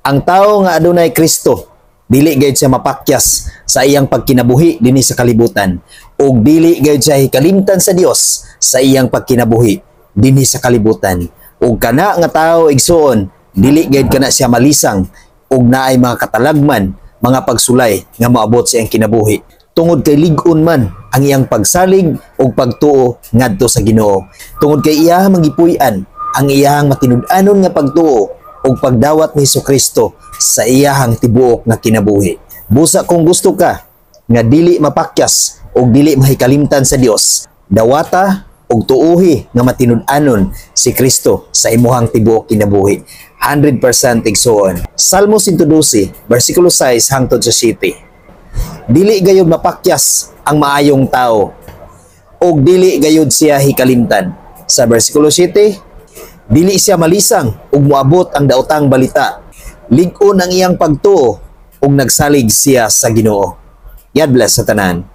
Ang tao nga adunay Kristo, dili gayud siya mapakyas sa iyang pagkinabuhi dinhi sa kalibutan, ug dili gayud siya hikalimtan sa Dios sa iyang pagkinabuhi dinhi sa kalibutan. Ug kana nga tawo igsuon, dili gayud kana siya malisang ug naay mga katalagman, mga pagsulay nga moabot sa iyang kinabuhi. Tungod kay lig-on man ang iyang pagsalig ug pagtuo ngadto sa Ginoo. Tungod kay iyahang magipuy-an ang iyahang matinud-anon nga pagtuo ug pagdawat ni Hesukristo sa iyahang tibuok nga kinabuhi. Busa kung gusto ka nga dili mapakyas ug dili mahikalimtan sa Dios, dawata ug tuohi nga matinud-anon si Kristo sa imuhang tibuok kinabuhi. 100% igsuon. Salmo 112, versikulo 6 hangtod sa 7. Dili gayud mapakyas ang maayong tao ug dili gayud siya hikalimtan. Sa versikulo 7, dili siya malisang ug moabot ang daotang balita. Lig-on ang iyang pagtuo ug nagsalig siya sa Ginoo. God bless sa tanan.